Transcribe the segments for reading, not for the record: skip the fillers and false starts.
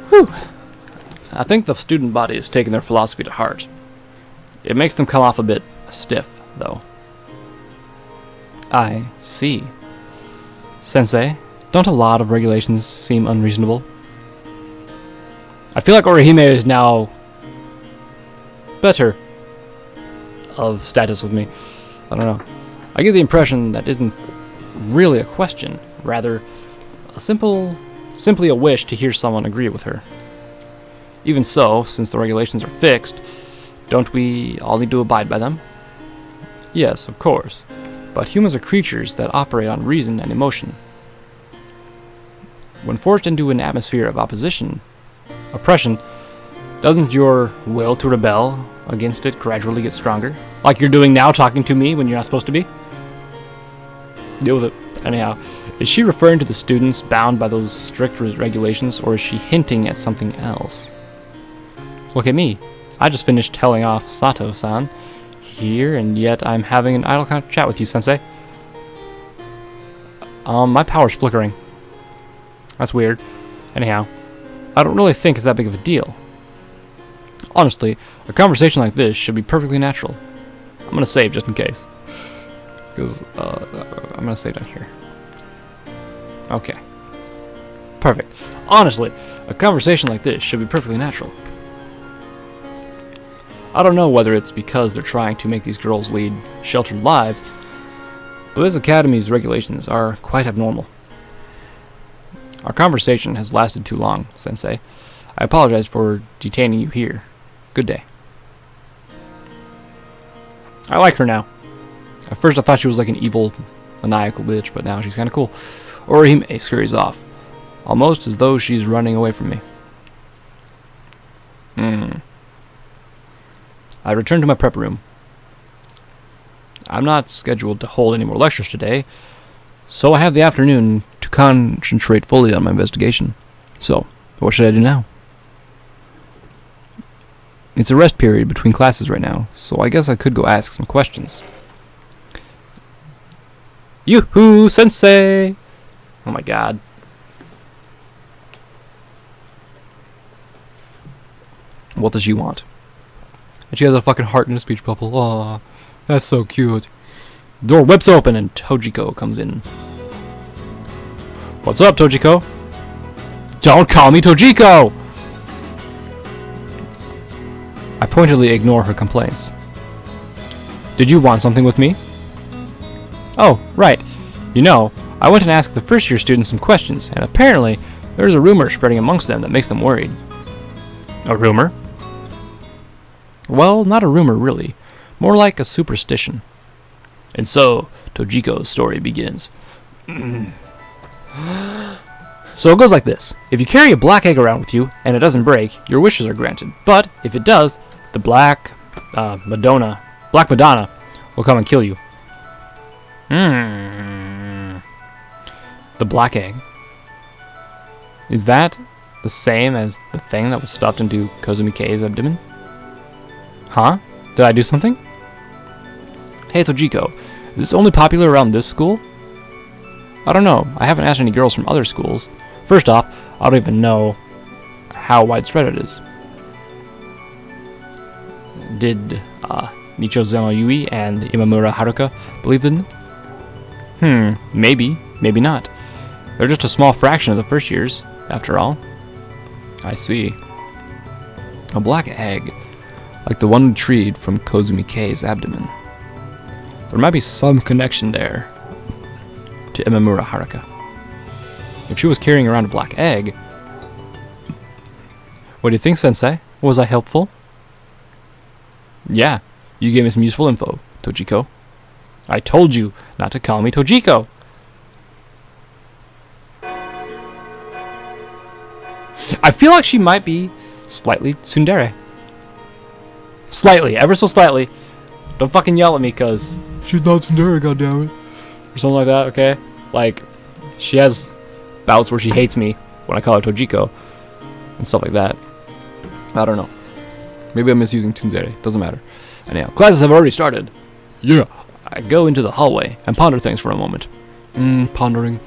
Whew. I think the student body is taking their philosophy to heart. It makes them come off a bit stiff, though. I see. Sensei, don't a lot of regulations seem unreasonable? I feel like Orihime is now better of status with me. I don't know. I get the impression that isn't really a question, rather simply a wish to hear someone agree with her. Even so, since the regulations are fixed, don't we all need to abide by them? Yes, of course. But humans are creatures that operate on reason and emotion. When forced into an atmosphere of oppression, doesn't your will to rebel against it gradually get stronger? Like you're doing now, talking to me when you're not supposed to be? Deal with it. Anyhow, is she referring to the students bound by those strict regulations, or is she hinting at something else? Look at me. I just finished telling off Sato-san here, and yet I'm having an idle chat with you, Sensei. My power's flickering. That's weird. Anyhow, I don't really think it's that big of a deal. Honestly, a conversation like this should be perfectly natural. I'm gonna save just in case. Because, I'm gonna save down here. Okay. Perfect. Honestly, a conversation like this should be perfectly natural. I don't know whether it's because they're trying to make these girls lead sheltered lives, but this academy's regulations are quite abnormal. Our conversation has lasted too long, Sensei. I apologize for detaining you here. Good day. I like her now. At first I thought she was like an evil, maniacal bitch, but now she's kind of cool. Orihime scurries off, almost as though she's running away from me. I return to my prep room. I'm not scheduled to hold any more lectures today, so I have the afternoon to concentrate fully on my investigation. So, what should I do now? It's a rest period between classes right now, so I guess I could go ask some questions. Yoo-hoo, Sensei! Oh my god. What does she want? And she has a fucking heart in a speech bubble. Aw, that's so cute. The door whips open and Tojiko comes in. What's up, Tojiko? Don't call me Tojiko! I pointedly ignore her complaints. Did you want something with me? Oh, right. You know, I went and asked the first year students some questions, and apparently there's a rumor spreading amongst them that makes them worried. A rumor? Well, not a rumor really. More like a superstition. And so, Tojiko's story begins. So it goes like this. If you carry a black egg around with you, and it doesn't break, your wishes are granted. But, if it does, the Black Madonna will come and kill you. The black egg. Is that the same as the thing that was stuffed into Kozumi Kei's abdomen? Huh? Did I do something? Hey Tojiko, is this only popular around this school? I don't know. I haven't asked any girls from other schools. First off, I don't even know how widespread it is. Did Nicho Zeno Yui and Imamura Haruka believe in it? Maybe. Maybe not. They're just a small fraction of the first years, after all. I see. A black egg, like the one retrieved from Kozumi Kei's abdomen. There might be some connection there to Imamura Haruka. If she was carrying around a black egg... What do you think, Sensei? Was I helpful? Yeah, you gave me some useful info, Tojiko. I told you not to call me Tojiko. I feel like she might be slightly tsundere. Slightly, ever so slightly. Don't fucking yell at me, cause she's not tsundere, goddammit. Or something like that, okay? Like, she has bouts where she hates me when I call her Tojiko. And stuff like that. I don't know. Maybe I'm misusing tsundere. Doesn't matter. Anyhow, classes have already started. Yeah. I go into the hallway and ponder things for a moment. Pondering.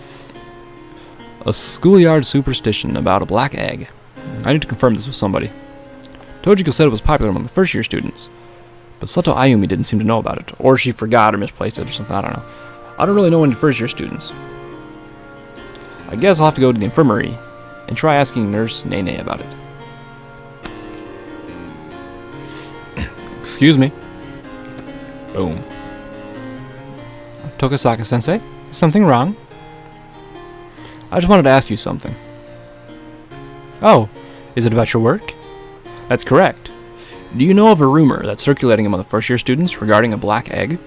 A schoolyard superstition about a black egg. I need to confirm this with somebody. Tojiko said it was popular among the first-year students, but Sato Ayumi didn't seem to know about it, or she forgot or misplaced it or something, I don't know. I don't really know any first-year students. I guess I'll have to go to the infirmary and try asking Nurse Nene about it. Excuse me. Boom. Tokasaka-sensei, is something wrong? I just wanted to ask you something. Oh, is it about your work? That's correct. Do you know of a rumor that's circulating among the first-year students regarding a black egg?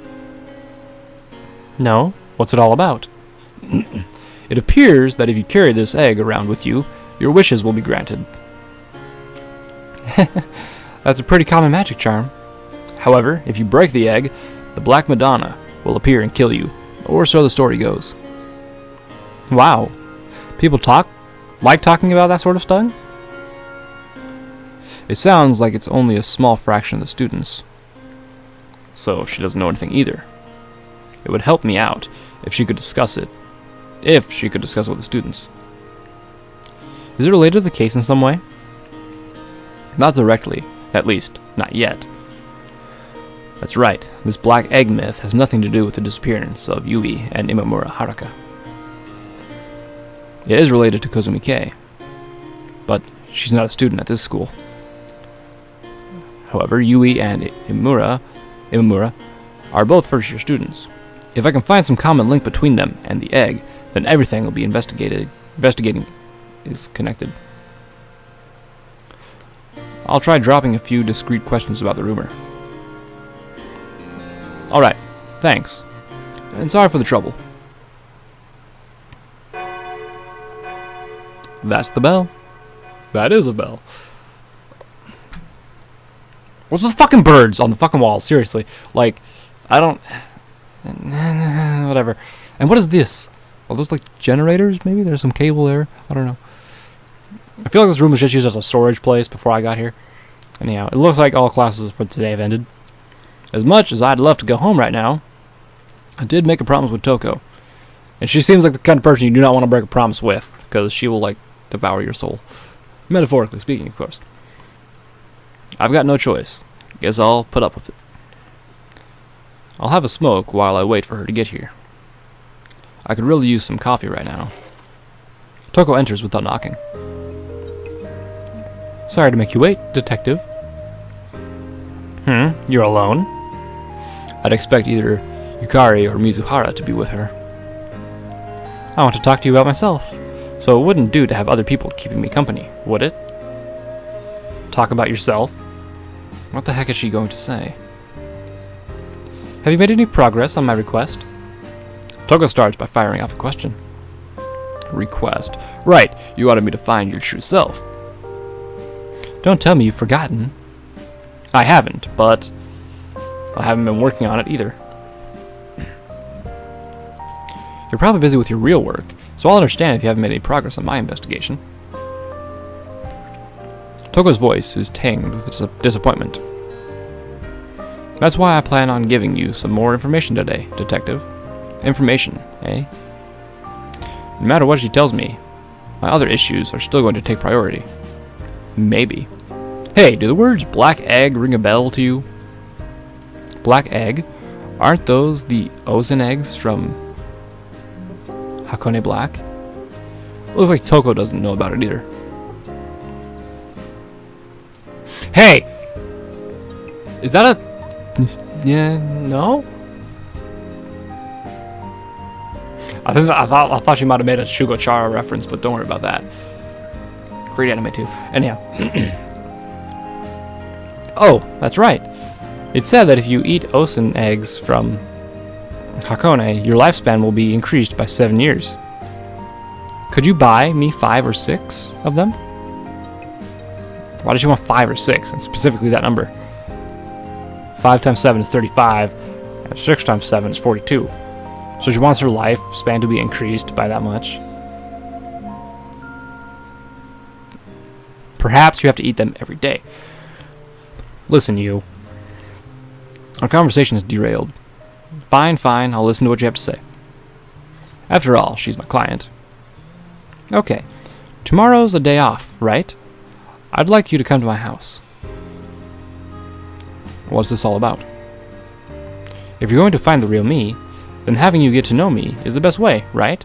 No. What's it all about? It appears that if you carry this egg around with you, your wishes will be granted. That's a pretty common magic charm. However, if you break the egg, the Black Madonna will appear and kill you, or so the story goes. Wow. People like talking about that sort of stuff? It sounds like it's only a small fraction of the students. So she doesn't know anything either. It would help me out if she could discuss it. If she could discuss it with the students. Is it related to the case in some way? Not directly, at least, not yet. That's right, this black egg myth has nothing to do with the disappearance of Yui and Imamura Haruka. It is related to Kozumi Kei, but she's not a student at this school. However, Yui and Imamura are both first-year students. If I can find some common link between them and the egg, then everything will be investigating is connected. I'll try dropping a few discreet questions about the rumor. Alright, thanks. And sorry for the trouble. That's the bell. That is a bell. What's with the fucking birds on the fucking wall? Seriously. Like, I don't... Whatever. And what is this? Are those like generators, maybe? There's some cable there? I don't know. I feel like this room was just used as a storage place before I got here. Anyhow, it looks like all classes for today have ended. As much as I'd love to go home right now, I did make a promise with Toko. And she seems like the kind of person you do not want to break a promise with, because she will, like, devour your soul. Metaphorically speaking, of course. I've got no choice. Guess I'll put up with it. I'll have a smoke while I wait for her to get here. I could really use some coffee right now. Toko enters without knocking. Sorry to make you wait, detective. You're alone? I'd expect either Yukari or Mizuhara to be with her. I want to talk to you about myself, so it wouldn't do to have other people keeping me company, would it? Talk about yourself? What the heck is she going to say? Have you made any progress on my request? Toko starts by firing off a question. Request? Right, you wanted me to find your true self. Don't tell me you've forgotten. I haven't, but I haven't been working on it either. You're probably busy with your real work, so I'll understand if you haven't made any progress on my investigation. Toko's voice is tinged with disappointment. That's why I plan on giving you some more information today, detective. Information, eh? No matter what she tells me, my other issues are still going to take priority. Maybe. Hey, do the words black egg ring a bell to you? Black egg? Aren't those the Ozen eggs from Hakone Black? Looks like Toko doesn't know about it either. Hey! Is that a... Yeah, no? I thought she might have made a Shugo Chara reference, but don't worry about that. Great anime too. Anyhow. Oh, that's right. It said that if you eat Osen eggs from Hakone, your lifespan will be increased by 7 years. Could you buy me 5 or 6 of them? Why did you want 5 or 6, and specifically that number? 5 times 7 is 35, and 6 times 7 is 42. So she wants her lifespan to be increased by that much. Perhaps you have to eat them every day. Listen, you. Our conversation is derailed. Fine, I'll listen to what you have to say. After all, she's my client. Okay, tomorrow's a day off, right? I'd like you to come to my house. What's this all about? If you're going to find the real me, then having you get to know me is the best way, right?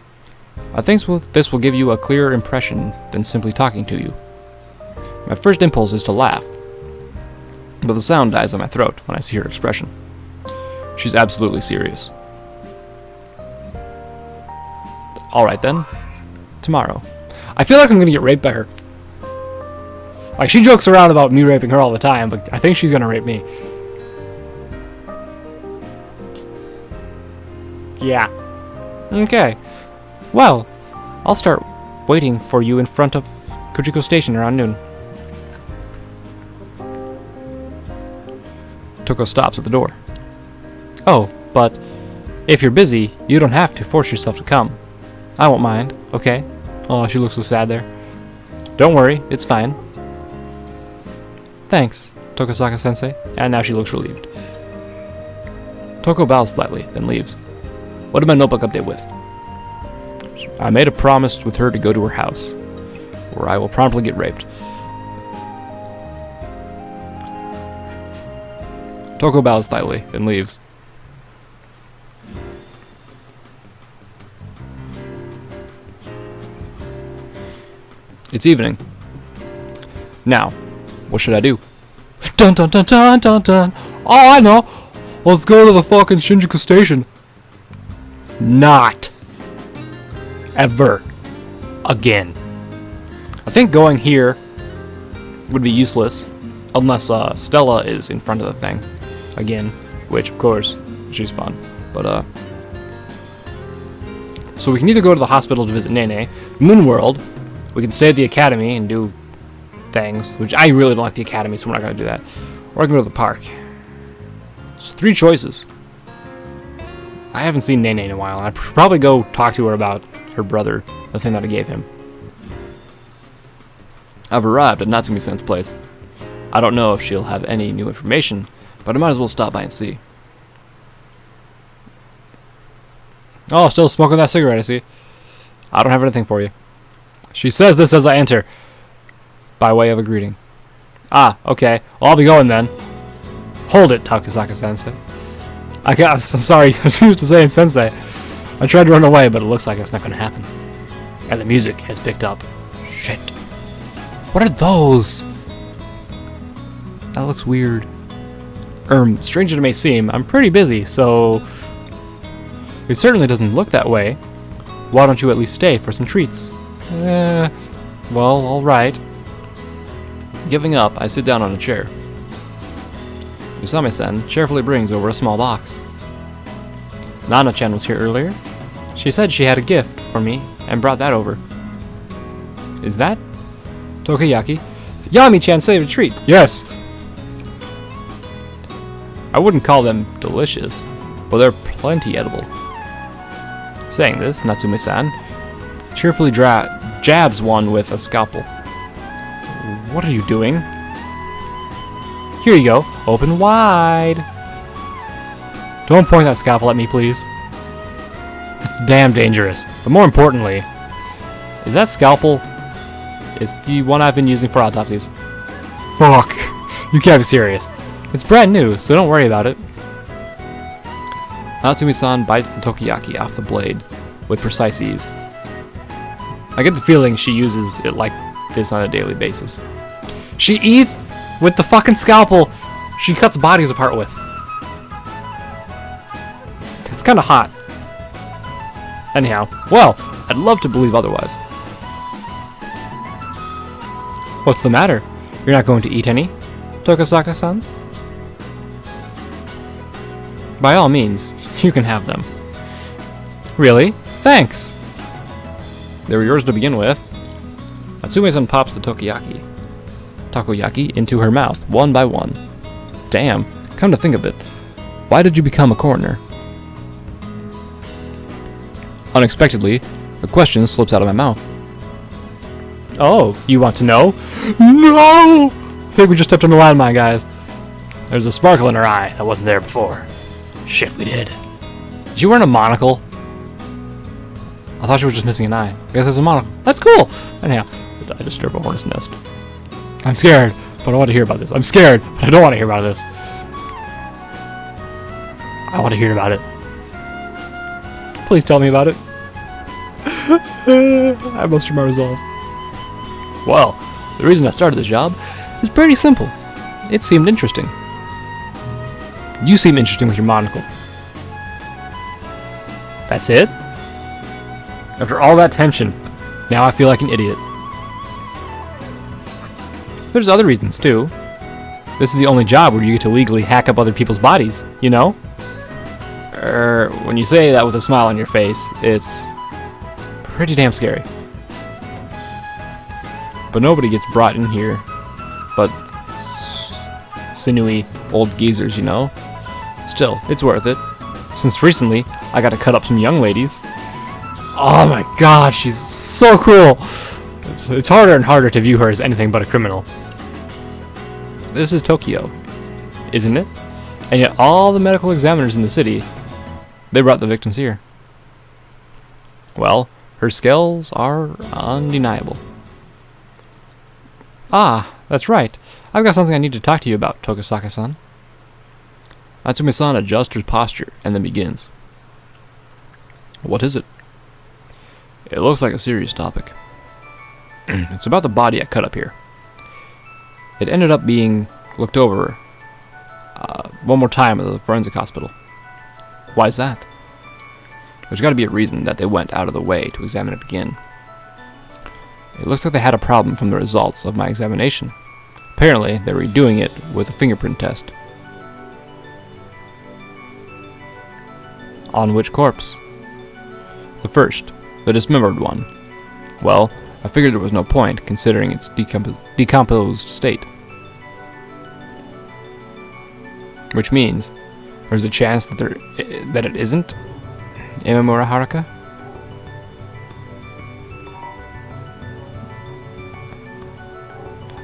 I think this will give you a clearer impression than simply talking to you. My first impulse is to laugh, but the sound dies in my throat when I see her expression. She's absolutely serious. Alright then, tomorrow. I feel like I'm gonna get raped by her. Like, she jokes around about me raping her all the time, but I think she's gonna rape me. Yeah. Okay. Well, I'll start waiting for you in front of Kujiko Station around noon. Toko stops at the door. Oh, but if you're busy, you don't have to force yourself to come. I won't mind, okay? Oh, she looks so sad there. Don't worry, it's fine. Thanks, Tokosaka-sensei. And now she looks relieved. Toko bows slightly, then leaves. What did my notebook update with? I made a promise with her to go to her house, where I will promptly get raped. Toko bows slightly, then leaves. It's evening. Now, what should I do? Dun dun dun dun dun dun! Oh, I know! Let's go to the fucking Shinjuku Station. Not ever again. I think going here would be useless unless Stella is in front of the thing again, which of course she's fun. But so we can either go to the hospital to visit Nene, Moon World. We can stay at the academy and do things, which I really don't like the academy, so we're not gonna do that. Or I can go to the park. So 3 choices. I haven't seen Nene in a while, and I should probably go talk to her about her brother, the thing that I gave him. I've arrived at Natsume-san's place. I don't know if she'll have any new information, but I might as well stop by and see. Oh, still smoking that cigarette, I see. I don't have anything for you. She says this as I enter, by way of a greeting. Ah, okay. Well, I'll be going then. Hold it, Tokosaka-sensei. I'm sorry, I was used to saying sensei. I tried to run away, but it looks like it's not going to happen. And the music has picked up. Shit. What are those? That looks weird. Strange as it may seem, I'm pretty busy, so... It certainly doesn't look that way. Why don't you at least stay for some treats? Well, alright. Giving up, I sit down on a chair. Usame-san cheerfully brings over a small box. Nana-chan was here earlier. She said she had a gift for me and brought that over. Is that Takoyaki? Yami-chan's favorite treat. Yes! I wouldn't call them delicious, but they're plenty edible. Saying this, Natsume-san cheerfully jabs one with a scalpel. What are you doing? Here you go. Open wide. Don't point that scalpel at me, please. That's damn dangerous. But more importantly, is that scalpel is the one I've been using for autopsies. Fuck. You can't be serious. It's brand new, so don't worry about it. Natsume-san bites the Takoyaki off the blade with precise ease. I get the feeling she uses it like this on a daily basis. She eats with the fucking scalpel she cuts bodies apart with. It's kind of hot. Anyhow, well, I'd love to believe otherwise. What's the matter? You're not going to eat any, Tokosaka-san? By all means, you can have them. Really? Thanks! They were yours to begin with. Natsume-san pops the takoyaki into her mouth, one by one. Damn, come to think of it, why did you become a coroner? Unexpectedly, a question slips out of my mouth. Oh, you want to know? No! I think we just stepped on the landmine, guys. There's a sparkle in her eye that wasn't there before. Shit, we did. Is she wearing a monocle? I thought she was just missing an eye. I guess there's a monocle. That's cool! Anyhow, I disturbed a hornet's nest. I'm scared, but I don't want to hear about this. I'm scared, but I don't want to hear about this. I want to hear about it. Please tell me about it. I muster my resolve. Well, the reason I started this job is pretty simple. It seemed interesting. You seem interesting with your monocle. That's it? After all that tension, now I feel like an idiot. There's other reasons, too. This is the only job where you get to legally hack up other people's bodies, you know? When you say that with a smile on your face, it's pretty damn scary. But nobody gets brought in here but sinewy old geezers, you know? Still, it's worth it. Since recently, I got to cut up some young ladies. Oh my god, she's so cool! It's harder and harder to view her as anything but a criminal. This is Tokyo, isn't it? And yet all the medical examiners in the city, they brought the victims here. Well, her skills are undeniable. Ah, that's right. I've got something I need to talk to you about, Tokosaka-san. Natsume-san adjusts her posture and then begins. What is it? It looks like a serious topic. It's about the body I cut up here. It ended up being looked over one more time at the forensic hospital. Why is that? There's got to be a reason that they went out of the way to examine it again. It looks like they had a problem from the results of my examination. Apparently, they were redoing it with a fingerprint test. On which corpse? The first, the dismembered one. Well, I figured there was no point, considering its decomposed state. Which means, there's a chance that it isn't Imamura Haruka?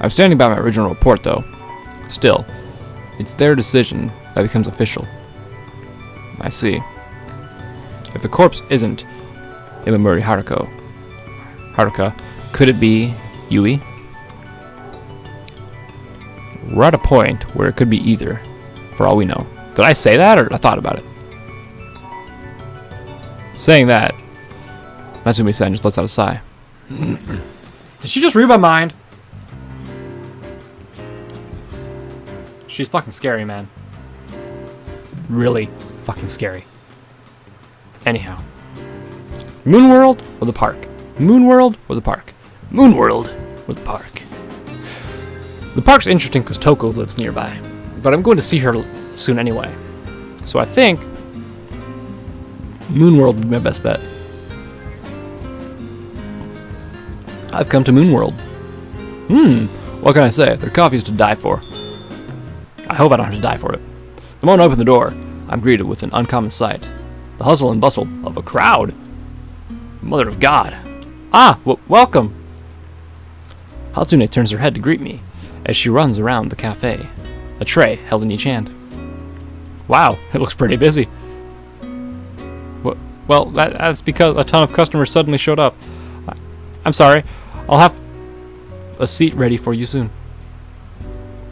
I'm standing by my original report, though. Still, it's their decision that becomes official. I see. If the corpse isn't Imamura Haruka, could it be Yui? We're at a point where it could be either, for all we know. Did I say that, or I thought about it? Saying that, Natsume-san just lets out a sigh. Did she just read my mind? She's fucking scary, man. Really fucking scary. Anyhow. Moonworld or the park? Moonworld or the park? Moonworld or the park? The park's interesting because Toko lives nearby, but I'm going to see her soon anyway. So I think Moonworld would be my best bet. I've come to Moonworld. What can I say? Their coffee's to die for. I hope I don't have to die for it. The moment I open the door, I'm greeted with an uncommon sight. The hustle and bustle of a crowd. Mother of God. Ah, welcome. Hatsune turns her head to greet me as she runs around the cafe, a tray held in each hand. Wow, it looks pretty busy. Well, that's because a ton of customers suddenly showed up. I'm sorry. I'll have a seat ready for you soon.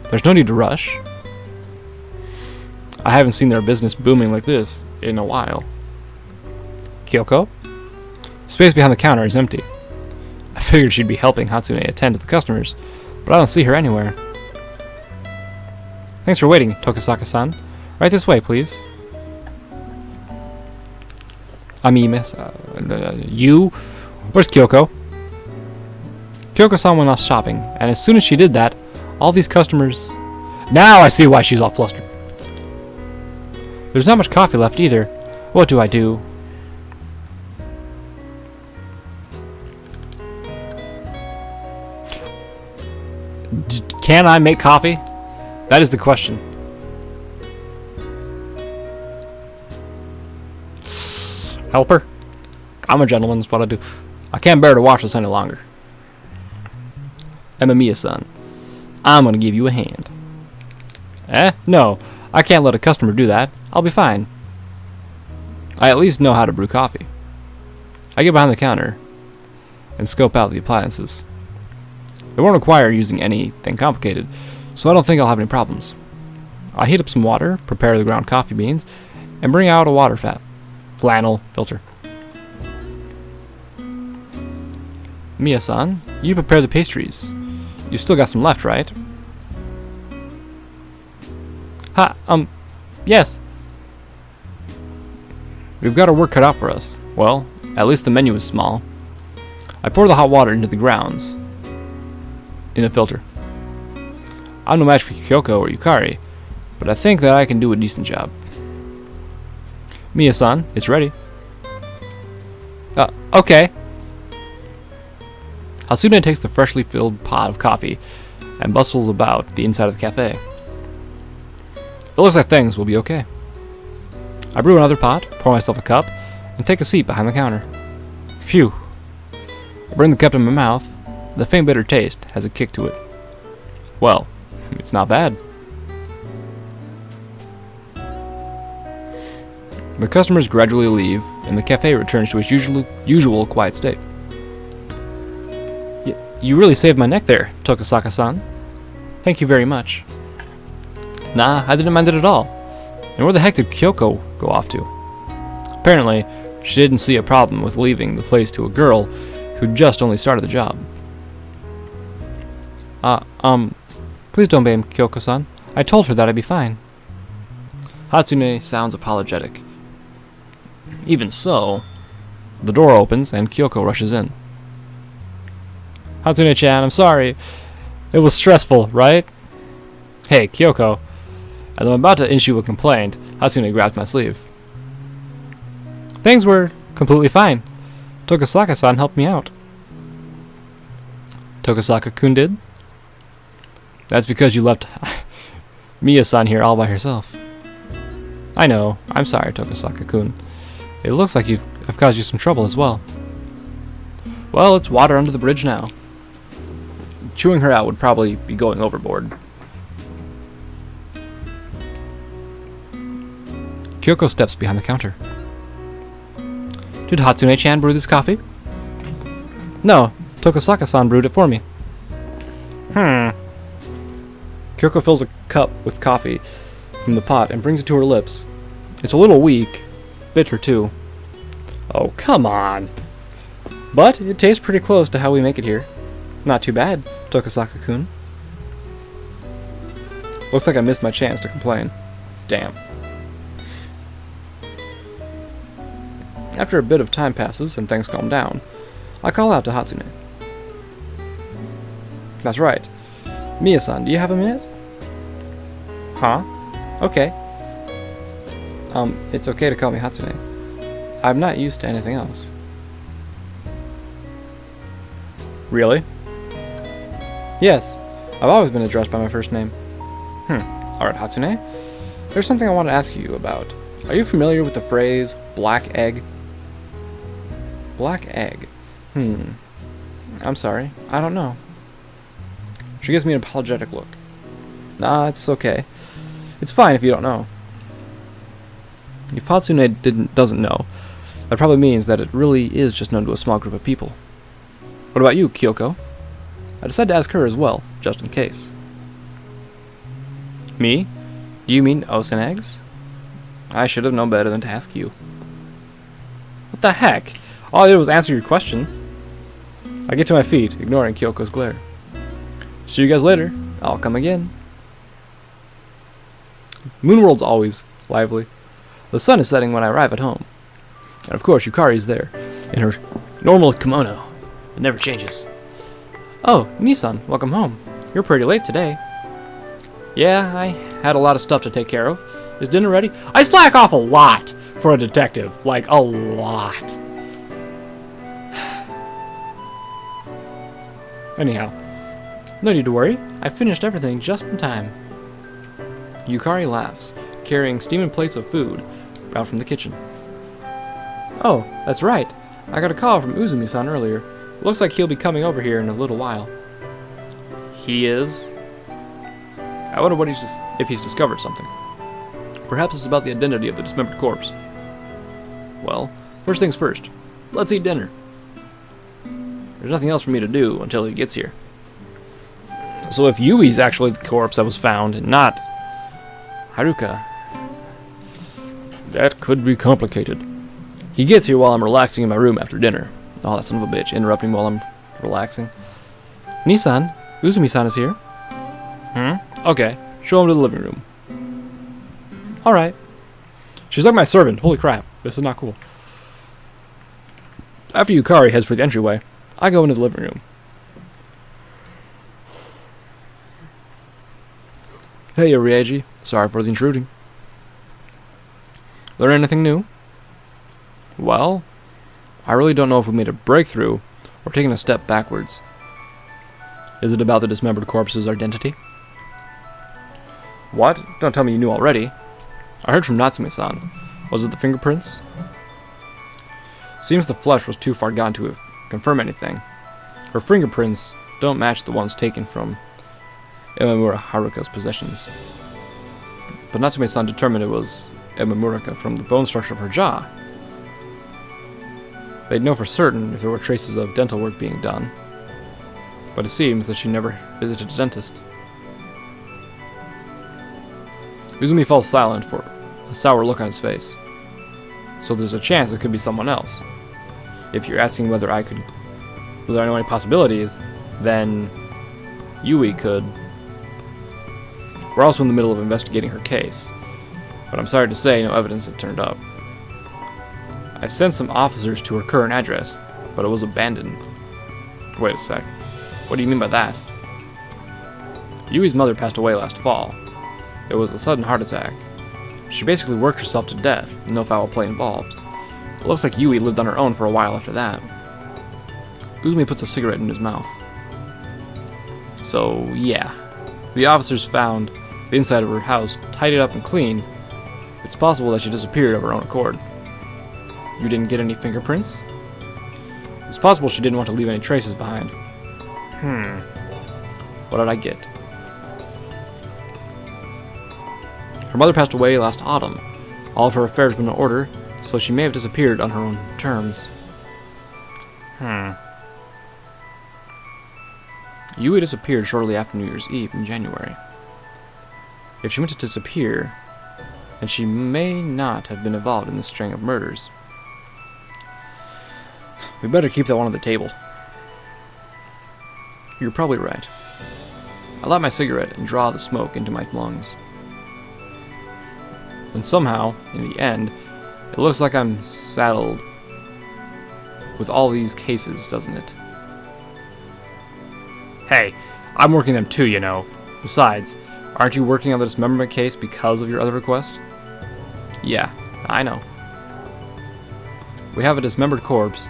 There's no need to rush. I haven't seen their business booming like this in a while. Kyoko? Space behind the counter is empty. I figured she'd be helping Hatsune attend to the customers, but I don't see her anywhere. Thanks for waiting, Tokosaka-san. Right this way, please. You? Where's Kyoko? Kyoko-san went off shopping, and as soon as she did that, all these customers... Now I see why she's all flustered. There's not much coffee left either. What do I do? Can I make coffee? That is the question. Helper? I'm a gentleman, that's what I do. I can't bear to watch this any longer. Emamiya-san, I'm gonna give you a hand. No, I can't let a customer do that. I'll be fine. I at least know how to brew coffee. I get behind the counter and scope out the appliances. It won't require using anything complicated, so I don't think I'll have any problems. I'll heat up some water, prepare the ground coffee beans, and bring out a flannel filter. Miya-san, you prepare the pastries. You've still got some left, right? Yes. We've got our work cut out for us. Well, at least the menu is small. I pour the hot water into the grounds in the filter. I'm no match for Kyoko or Yukari, but I think that I can do a decent job. Miya-san, it's ready. Okay. Hatsune takes the freshly filled pot of coffee and bustles about the inside of the cafe. It looks like things will be okay. I brew another pot, pour myself a cup, and take a seat behind the counter. Phew. I bring the cup to my mouth. The faint bitter taste has a kick to it. Well, it's not bad. The customers gradually leave, and the cafe returns to its usual quiet state. You really saved my neck there, Tokosaka-san. Thank you very much. Nah, I didn't mind it at all. And where the heck did Kyoko go off to? Apparently, she didn't see a problem with leaving the place to a girl who just only started the job. Please don't blame Kyoko-san. I told her that I'd be fine. Hatsune sounds apologetic. Even so, the door opens and Kyoko rushes in. Hatsune-chan, I'm sorry. It was stressful, right? Hey, Kyoko. As I'm about to issue a complaint, Hatsune grabbed my sleeve. Things were completely fine. Tokosaka-san helped me out. Tokosaka-kun did? That's because you left Miya-san here all by herself. I know. I'm sorry, Tokosaka-kun. It looks like I've caused you some trouble as well. Well, it's water under the bridge now. Chewing her out would probably be going overboard. Kyoko steps behind the counter. Did Hatsune-chan brew this coffee? No, Tokosaka-san brewed it for me. Kyoko fills a cup with coffee from the pot and brings it to her lips. It's a little weak, bitter too. Oh, come on. But it tastes pretty close to how we make it here. Not too bad, Tokosaka-kun. Looks like I missed my chance to complain. Damn. After a bit of time passes and things calm down, I call out to Hatsune. That's right. Miya-san, do you have a minute? Huh? Okay. It's okay to call me Hatsune. I'm not used to anything else. Really? Yes. I've always been addressed by my first name. Alright, Hatsune. There's something I want to ask you about. Are you familiar with the phrase, black egg? Black egg? I'm sorry. I don't know. She gives me an apologetic look. Nah, it's okay. It's fine if you don't know. If Hatsune doesn't know, that probably means that it really is just known to a small group of people. What about you, Kyoko? I decided to ask her as well, just in case. Me? Do you mean oats and eggs? I should have known better than to ask you. What the heck? All I did was answer your question. I get to my feet, ignoring Kyoko's glare. See you guys later. I'll come again. Moonworld's always lively. The sun is setting when I arrive at home. And of course, Yukari's there, in her normal kimono. It never changes. Oh, Nissan, welcome home. You're pretty late today. Yeah, I had a lot of stuff to take care of. Is dinner ready? I slack off a lot for a detective. Like, a lot. Anyhow, no need to worry. I finished everything just in time. Yukari laughs, carrying steaming plates of food out from the kitchen. Oh, that's right. I got a call from Uzumi-san earlier. Looks like he'll be coming over here in a little while. He is? I wonder if he's discovered something. Perhaps it's about the identity of the dismembered corpse. Well, first things first. Let's eat dinner. There's nothing else for me to do until he gets here. So if Yui's actually the corpse that was found, and not Haruka, that could be complicated. He gets here while I'm relaxing in my room after dinner. Oh, that son of a bitch, interrupting while I'm relaxing. Nissan, Uzumi-san is here. Okay, show him to the living room. Alright. She's like my servant. Holy crap, this is not cool. After Yukari heads for the entryway, I go into the living room. Hey, Orieji. Sorry for the intruding. Learn anything new? Well, I really don't know if we made a breakthrough or taken a step backwards. Is it about the dismembered corpse's identity? What? Don't tell me you knew already. I heard from Natsume-san. Was it the fingerprints? Seems the flesh was too far gone to confirm anything. Her fingerprints don't match the ones taken from Imamura Haruka's possessions. But Natsume-san determined it was Imamura from the bone structure of her jaw. They'd know for certain if there were traces of dental work being done. But it seems that she never visited a dentist. Uzumi falls silent for a sour look on his face. So there's a chance it could be someone else. If you're asking whether I know any possibilities, then Yui could. We're also in the middle of investigating her case, but I'm sorry to say no evidence had turned up. I sent some officers to her current address, but it was abandoned. Wait a sec. What do you mean by that? Yui's mother passed away last fall. It was a sudden heart attack. She basically worked herself to death, no foul play involved. It looks like Yui lived on her own for a while after that. Uzumi puts a cigarette in his mouth. So, yeah. The officers found the inside of her house tidied up and clean. It's possible that she disappeared of her own accord. You didn't get any fingerprints? It's possible she didn't want to leave any traces behind. What did I get? Her mother passed away last autumn. All of her affairs were in order, so she may have disappeared on her own terms. Yui disappeared shortly after New Year's Eve in January. If she went to disappear, then she may not have been involved in this string of murders. We better keep that one on the table. You're probably right. I light my cigarette and draw the smoke into my lungs. And somehow, in the end, it looks like I'm saddled with all these cases, doesn't it? Hey, I'm working them too, you know. Besides, aren't you working on the dismemberment case because of your other request? Yeah, I know. We have a dismembered corpse,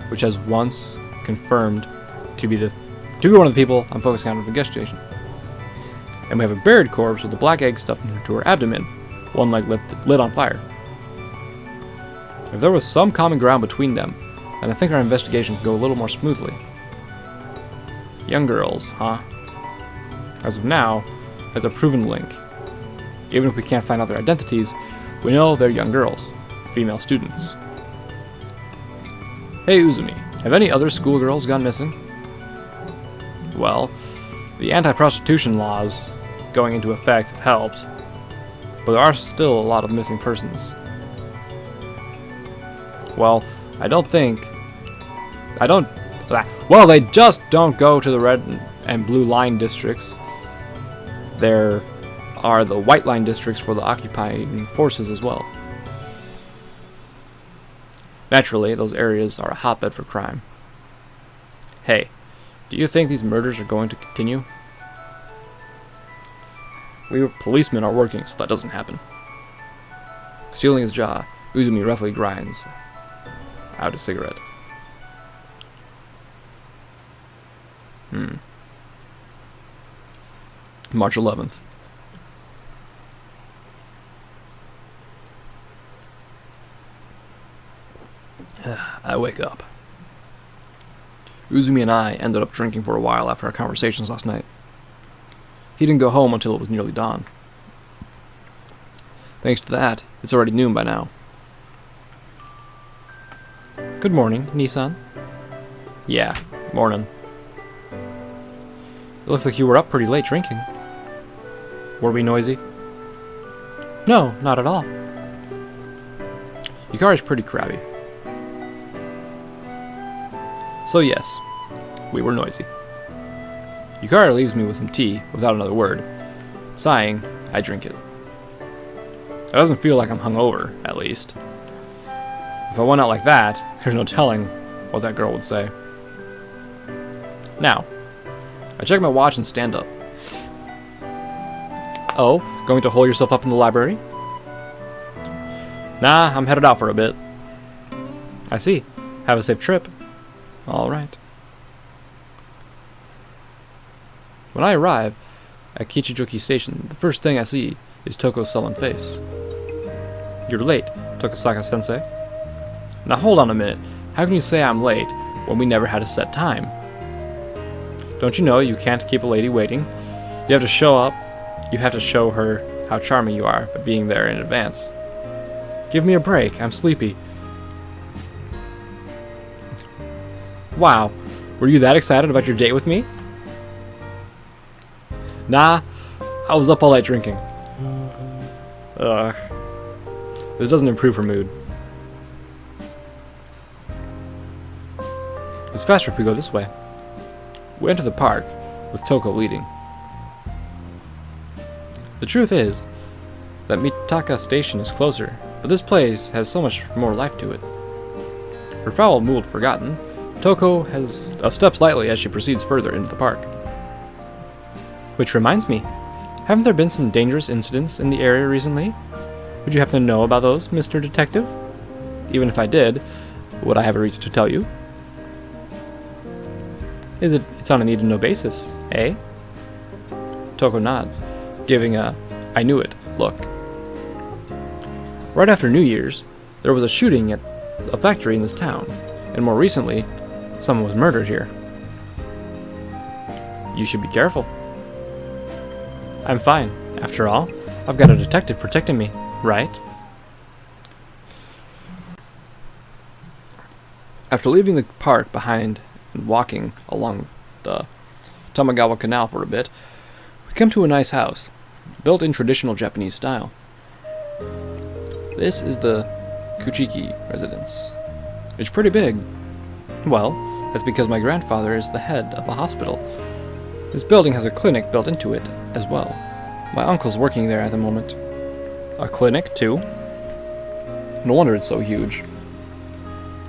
which has once confirmed to be one of the people I'm focusing on investigation. And we have a buried corpse with a black egg stuffed into her abdomen, one leg lit on fire. If there was some common ground between them, then I think our investigation could go a little more smoothly. Young girls, huh? As of now, there's a proven link. Even if we can't find out their identities, we know they're young girls, female students. Hey Uzumi, have any other schoolgirls gone missing? Well, the anti-prostitution laws going into effect have helped, but there are still a lot of missing persons. Well, well, they just don't go to the red and blue line districts. There are the white line districts for the occupying forces as well. Naturally, those areas are a hotbed for crime. Hey, do you think these murders are going to continue? We policemen are working so that doesn't happen. Sealing his jaw, Uzumi roughly grinds out a cigarette. March 11th. I wake up. Uzumi and I ended up drinking for a while after our conversations last night. He didn't go home until it was nearly dawn. Thanks to that, it's already noon by now. Good morning, Nissan. Yeah, morning. It looks like you were up pretty late drinking. Were we noisy? No, not at all. Yukari's pretty crabby. So yes, we were noisy. Yukari leaves me with some tea without another word. Sighing, I drink it. It doesn't feel like I'm hungover, at least. If I went out like that, there's no telling what that girl would say. Now, I check my watch and stand up. Oh, going to hole yourself up in the library? Nah, I'm headed out for a bit. I see. Have a safe trip. Alright. When I arrive at Kichijoki Station, the first thing I see is Toko's sullen face. You're late, Tokosaka-sensei. Now hold on a minute. How can you say I'm late when we never had a set time? Don't you know you can't keep a lady waiting? You have to show up. You have to show her how charming you are by being there in advance. Give me a break. I'm sleepy. Wow. Were you that excited about your date with me? Nah. I was up all night drinking. Ugh. This doesn't improve her mood. It's faster if we go this way. We enter the park, with Toko leading. The truth is that Mitaka Station is closer, but this place has so much more life to it. Her foul mood forgotten, Toko has steps lightly as she proceeds further into the park. Which reminds me, haven't there been some dangerous incidents in the area recently? Would you happen to know about those, Mr. Detective? Even if I did, would I have a reason to tell you? It's on a need-to-know basis, eh? Toko nods, giving a I knew it look. Right after New Year's, there was a shooting at a factory in this town, and more recently, someone was murdered here. You should be careful. I'm fine. After all, I've got a detective protecting me, right? After leaving the park behind and walking along the Tamagawa Canal for a bit, we come to a nice house, built in traditional Japanese style. This is the Kuchiki residence. It's pretty big. Well, that's because my grandfather is the head of a hospital. This building has a clinic built into it as well. My uncle's working there at the moment. A clinic, too? No wonder it's so huge.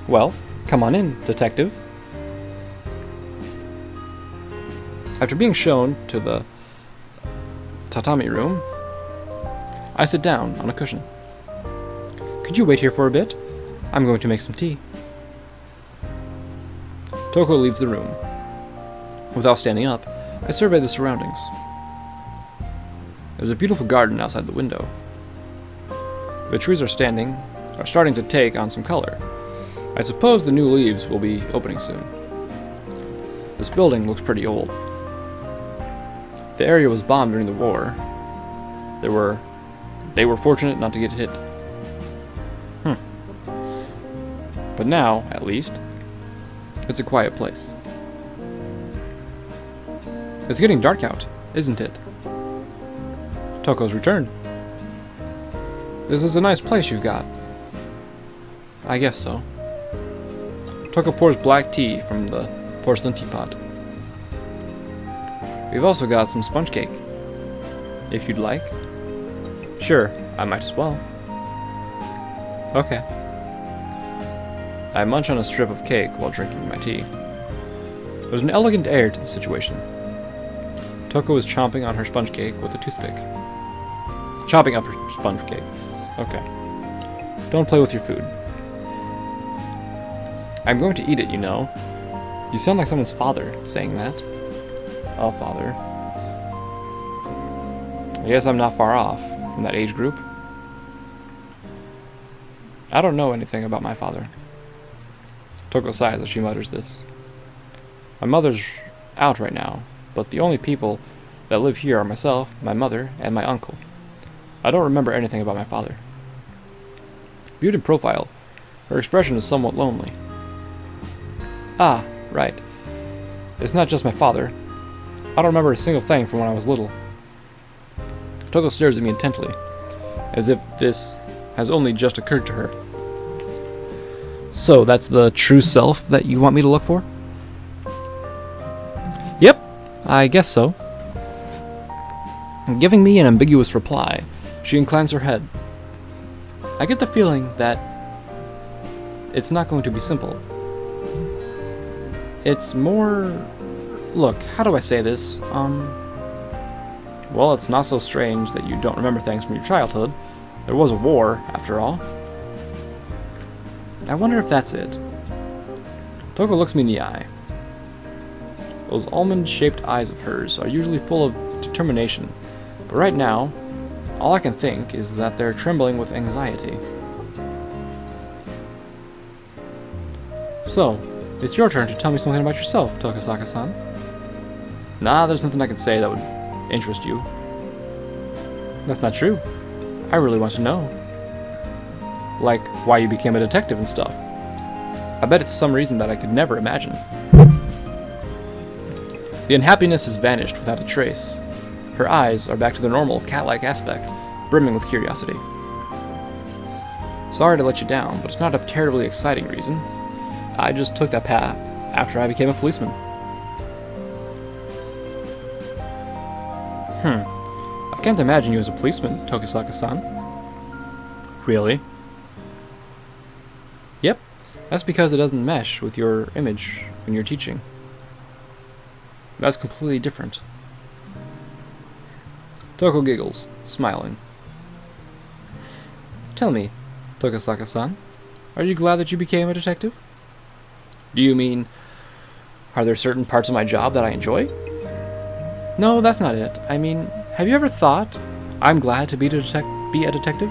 Well, come on in, detective. After being shown to the tatami room, I sit down on a cushion. Could you wait here for a bit? I'm going to make some tea. Toko leaves the room. Without standing up, I survey the surroundings. There's a beautiful garden outside the window. The trees are starting to take on some color. I suppose the new leaves will be opening soon. This building looks pretty old. The area was bombed during the war. They were fortunate not to get hit. But now, at least, it's a quiet place. It's getting dark out, isn't it? Toko's returned. This is a nice place you've got. I guess so. Toko pours black tea from the porcelain teapot. We've also got some sponge cake. If you'd like. Sure, I might as well. Okay. I munch on a strip of cake while drinking my tea. There's an elegant air to the situation. Toko is chomping on her sponge cake with a toothpick. Chopping up her sponge cake. Okay. Don't play with your food. I'm going to eat it, you know. You sound like someone's father saying that. Oh, father. I guess I'm not far off from that age group. I don't know anything about my father. Toko sighs as she mutters this. My mother's out right now, but the only people that live here are myself, my mother, and my uncle. I don't remember anything about my father. Viewed in profile, her expression is somewhat lonely. Ah, right. It's not just my father. I don't remember a single thing from when I was little. Toko stares at me intently, as if this has only just occurred to her. So, that's the true self that you want me to look for? Yep, I guess so. Giving me an ambiguous reply, she inclines her head. I get the feeling that it's not going to be simple. It's more... Look, how do I say this? Well, it's not so strange that you don't remember things from your childhood. There was a war, after all. I wonder if that's it. Toko looks me in the eye. Those almond-shaped eyes of hers are usually full of determination, but right now, all I can think is that they're trembling with anxiety. So, it's your turn to tell me something about yourself, Tokisaka-san. Nah, there's nothing I can say that would interest you. That's not true. I really want to know. Like, why you became a detective and stuff. I bet it's some reason that I could never imagine. The unhappiness has vanished without a trace. Her eyes are back to their normal, cat-like aspect, brimming with curiosity. Sorry to let you down, but it's not a terribly exciting reason. I just took that path after I became a policeman. I can't imagine you as a policeman, Tokisaka-san. Really? Yep, that's because it doesn't mesh with your image when you're teaching. That's completely different. Toko giggles, smiling. Tell me, Tokisaka-san, are you glad that you became a detective? Do you mean, are there certain parts of my job that I enjoy? No, that's not it. I mean, have you ever thought, I'm glad to be a detective?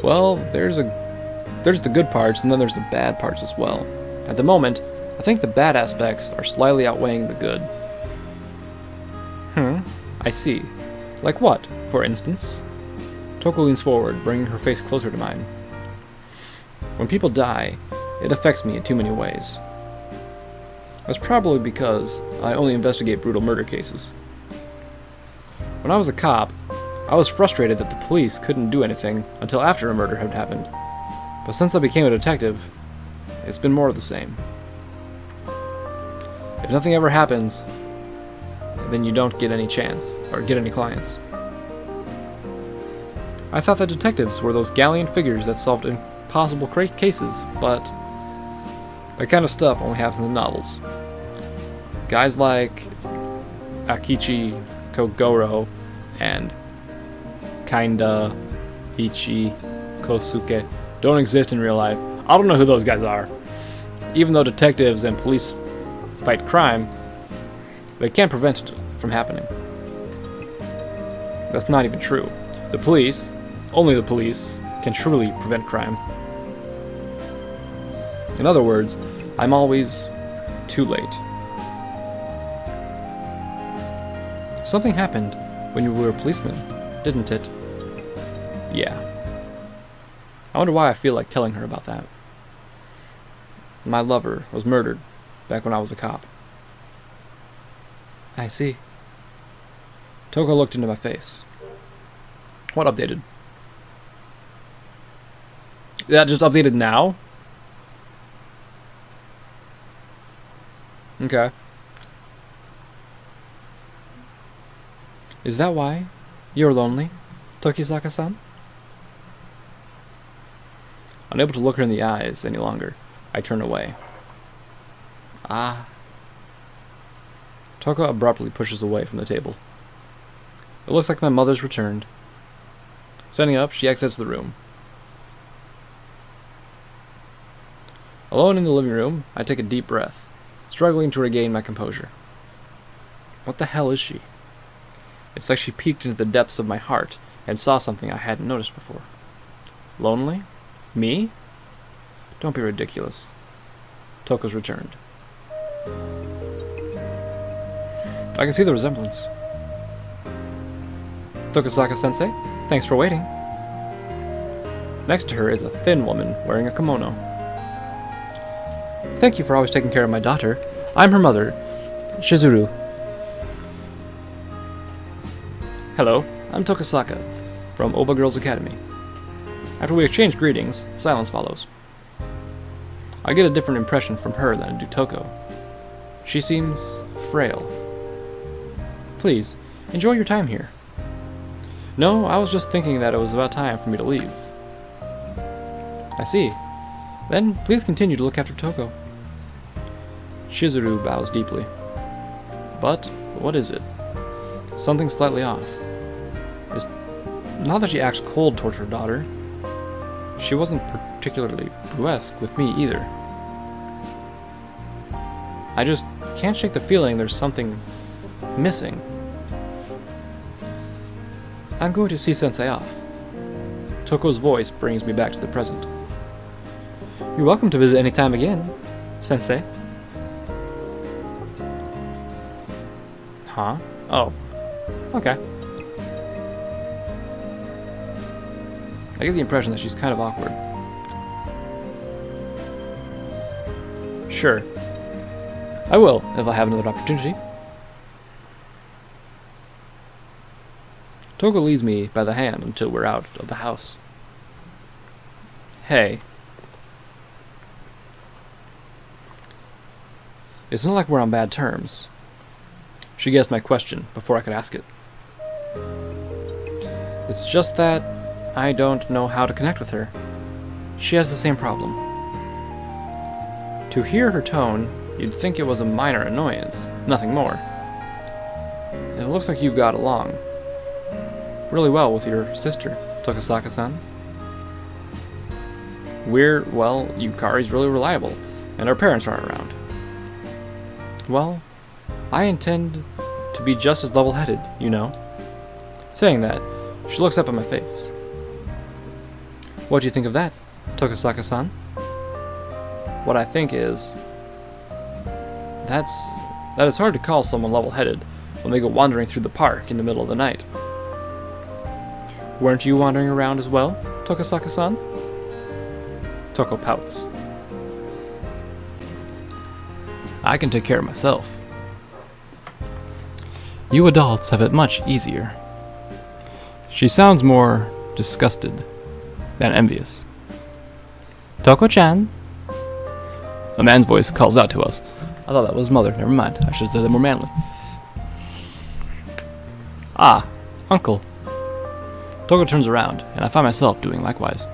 Well, there's the good parts, and then there's the bad parts as well. At the moment, I think the bad aspects are slightly outweighing the good. I see. Like what, for instance? Toko leans forward, bringing her face closer to mine. When people die, it affects me in too many ways. That's probably because I only investigate brutal murder cases. When I was a cop, I was frustrated that the police couldn't do anything until after a murder had happened. But since I became a detective, it's been more of the same. If nothing ever happens, then you don't get any chance, or get any clients. I thought that detectives were those gallant figures that solved impossible cases, but that kind of stuff only happens in novels. Guys like Akichi Kogoro and Kinda Ichi Kosuke don't exist in real life. I don't know who those guys are. Even though detectives and police fight crime, they can't prevent it from happening. That's not even true. The police, only the police, can truly prevent crime. In other words, I'm always too late. Something happened when you were a policeman, didn't it? Yeah. I wonder why I feel like telling her about that. My lover was murdered back when I was a cop. I see. Toko looked into my face. What updated? That just updated now? Okay. Is that why you're lonely, Tokisaka-san? Unable to look her in the eyes any longer, I turn away. Ah. Toko abruptly pushes away from the table. It looks like my mother's returned. Standing up, she exits the room. Alone in the living room, I take a deep breath, struggling to regain my composure. What the hell is she? It's like she peeked into the depths of my heart and saw something I hadn't noticed before. Lonely? Me? Don't be ridiculous. Toko's returned. I can see the resemblance. Tokisaka-sensei, thanks for waiting. Next to her is a thin woman wearing a kimono. Thank you for always taking care of my daughter. I'm her mother, Shizuru. Hello, I'm Tokasaka, from Oba Girls Academy. After we exchange greetings, silence follows. I get a different impression from her than I do Toko. She seems frail. Please, enjoy your time here. No, I was just thinking that it was about time for me to leave. I see. Then, please continue to look after Toko. Shizuru bows deeply. But, what is it? Something slightly off. It's not that she acts cold towards her daughter. She wasn't particularly brusque with me either. I just can't shake the feeling there's something missing. I'm going to see Sensei off. Toko's voice brings me back to the present. You're welcome to visit any time again, Sensei. Huh? Oh. Okay. I get the impression that she's kind of awkward. Sure. I will, if I have another opportunity. Toko leads me by the hand until we're out of the house. Hey. It's not like we're on bad terms. She guessed my question before I could ask it. It's just that I don't know how to connect with her. She has the same problem. To hear her tone, you'd think it was a minor annoyance, nothing more. It looks like you've got along really well with your sister, Tokasaka-san. Yukari's really reliable, and our parents aren't around. Well, I intend to be just as level-headed, you know. Saying that, she looks up at my face. What do you think of that, Tokasaka-san? What I think is that it's hard to call someone level-headed when they go wandering through the park in the middle of the night. Weren't you wandering around as well, Tokasaka-san? Toko pouts. I can take care of myself. You adults have it much easier. She sounds more disgusted than envious. Toko-chan? A man's voice calls out to us. I thought that was mother. Never mind. I should have said that more manly. Ah, uncle. Toko turns around, and I find myself doing likewise.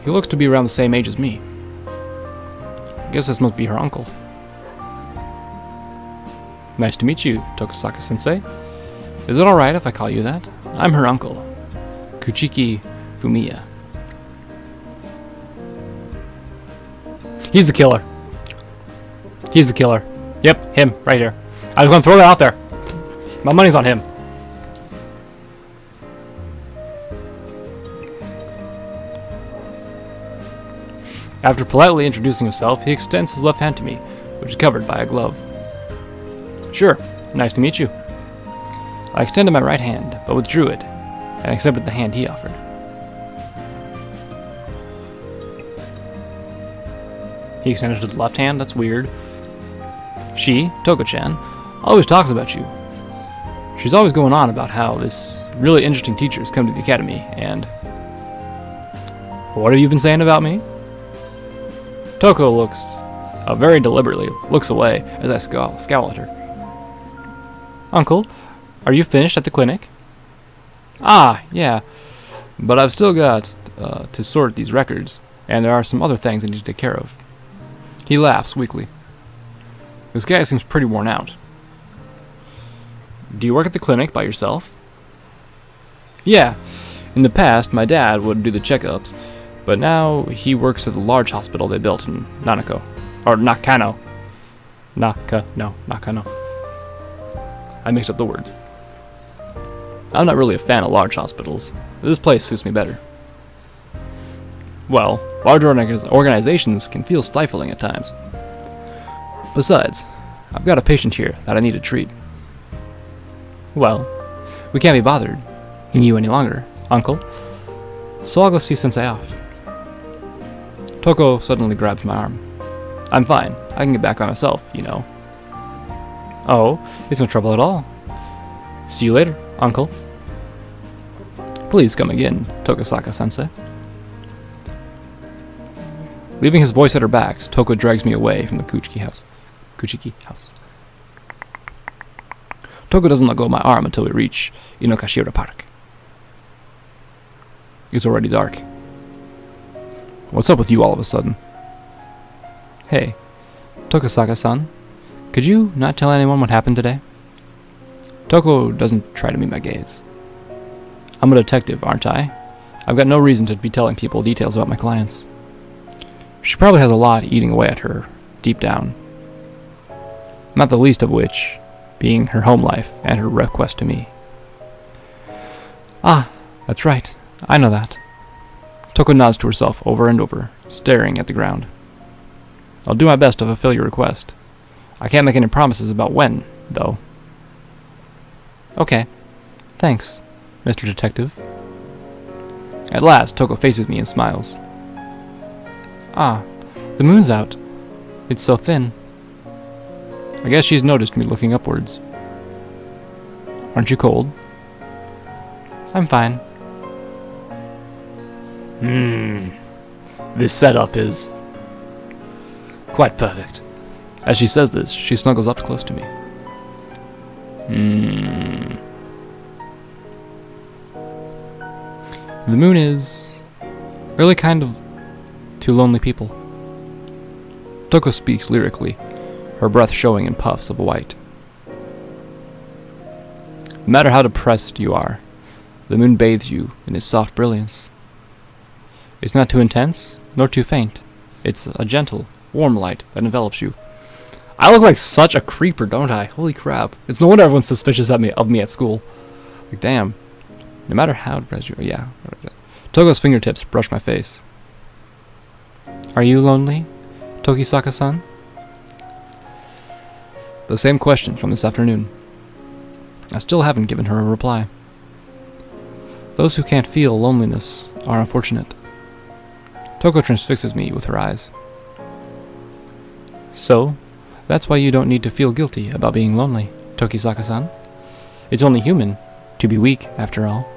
He looks to be around the same age as me. I guess this must be her uncle. Nice to meet you, Tokasaka-sensei. Is it alright if I call you that? I'm her uncle, Kuchiki Fumiya. He's the killer. He's the killer. Yep, him, right here. I was going to throw that out there. My money's on him. After politely introducing himself, he extends his left hand to me, which is covered by a glove. Sure, nice to meet you. I extended my right hand, but withdrew it, and accepted the hand he offered. He extended his left hand, that's weird. She, Toko-chan, always talks about you. She's always going on about how this really interesting teacher has come to the academy, and... What have you been saying about me? Toko looks, very deliberately, looks away as I scowl at her. Uncle, are you finished at the clinic? Ah, yeah, but I've still got to sort these records, and there are some other things I need to take care of. He laughs weakly. This guy seems pretty worn out. Do you work at the clinic by yourself? Yeah. In the past, my dad would do the checkups, but now he works at the large hospital they built in Nakano. Nakano. I mixed up the word. I'm not really a fan of large hospitals. This place suits me better. Well, large organizations can feel stifling at times. Besides, I've got a patient here that I need to treat. Well, we can't be bothered in you any longer, Uncle. So I'll go see Sensei off. Toko suddenly grabs my arm. I'm fine. I can get back on myself, you know. Oh, it's no trouble at all. See you later, uncle. Please come again, Tokosaka-sensei. Leaving his voice at her backs, Toko drags me away from the Kuchiki house. Toko doesn't let go of my arm until we reach Inokashira Park. It's already dark. What's up with you all of a sudden? Hey, Tokosaka-san, could you not tell anyone what happened today? Toko doesn't try to meet my gaze. I'm a detective, aren't I? I've got no reason to be telling people details about my clients. She probably has a lot eating away at her, deep down. Not the least of which being her home life and her request to me. Ah, that's right. I know that. Toko nods to herself over and over, staring at the ground. I'll do my best to fulfill your request. I can't make any promises about when, though. Okay. Thanks, Mr. Detective. At last, Toko faces me and smiles. Ah, the moon's out. It's so thin. I guess she's noticed me looking upwards. Aren't you cold? I'm fine. This setup is quite perfect. As she says this, she snuggles up close to me. The moon is really kind of two lonely people. Toko speaks lyrically, her breath showing in puffs of white. No matter how depressed you are, the moon bathes you in its soft brilliance. It's not too intense, nor too faint. It's a gentle, warm light that envelops you. I look like such a creeper, don't I? Holy crap. It's no wonder everyone's suspicious of me at school. Like, damn. No matter how depressed you are, yeah. Togo's fingertips brush my face. Are you lonely, Tokisaka-san? The same question from this afternoon. I still haven't given her a reply. Those who can't feel loneliness are unfortunate. Toko transfixes me with her eyes. So, that's why you don't need to feel guilty about being lonely, Tokisaka-san. It's only human to be weak, after all.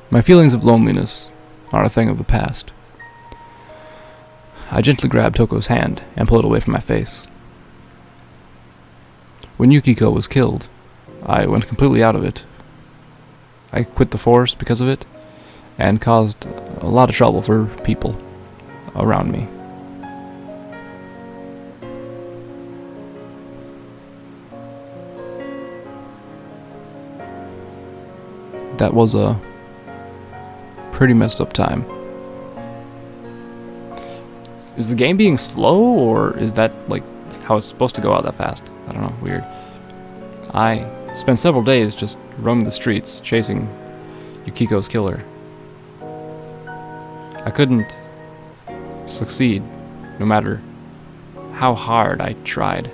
My feelings of loneliness are a thing of the past. I gently grabbed Toko's hand and pulled it away from my face. When Yukiko was killed, I went completely out of it. I quit the force because of it, and caused a lot of trouble for people around me. That was a pretty messed up time. Is the game being slow, or is that like how it's supposed to go out that fast? I don't know, weird. I spent several days just roaming the streets, chasing Yukiko's killer. I couldn't succeed, no matter how hard I tried.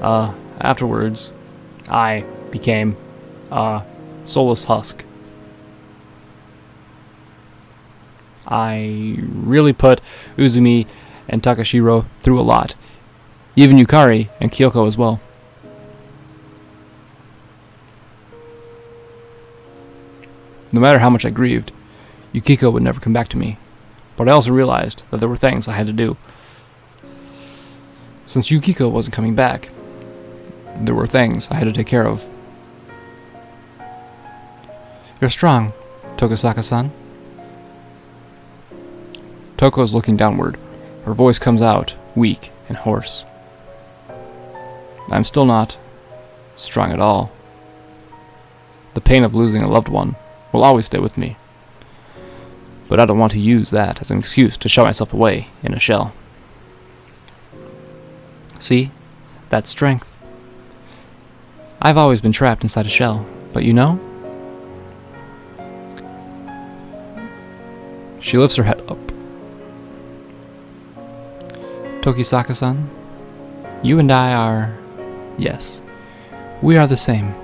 Afterwards, I became a soulless husk. I really put Uzumi and Takashiro through a lot. Even Yukari and Kyoko as well. No matter how much I grieved, Yukiko would never come back to me. But I also realized that there were things I had to do. Since Yukiko wasn't coming back, there were things I had to take care of. You're strong, Tokisaka-san. Toko's looking downward. Her voice comes out, weak and hoarse. I'm still not strong at all. The pain of losing a loved one will always stay with me. But I don't want to use that as an excuse to shut myself away in a shell. See? That's strength. I've always been trapped inside a shell, but you know? She lifts her head up. Tokisaka-san, you and I are... yes, we are the same.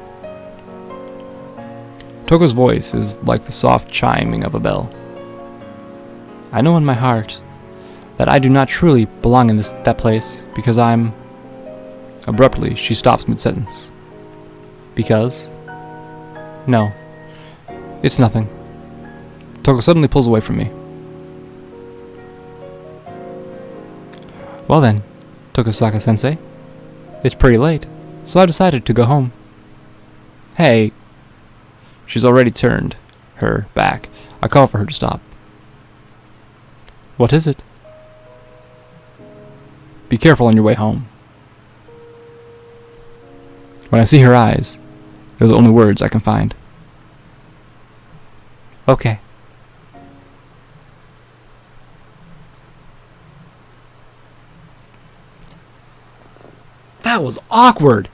Toko's voice is like the soft chiming of a bell. I know in my heart that I do not truly belong in that place because I'm... Abruptly, she stops mid-sentence. Because? No. It's nothing. Toko suddenly pulls away from me. Well then, Tokosaka-sensei, it's pretty late, so I decided to go home. Hey. She's already turned her back. I call for her to stop. What is it? Be careful on your way home. When I see her eyes, they're the only words I can find. Okay. That was awkward.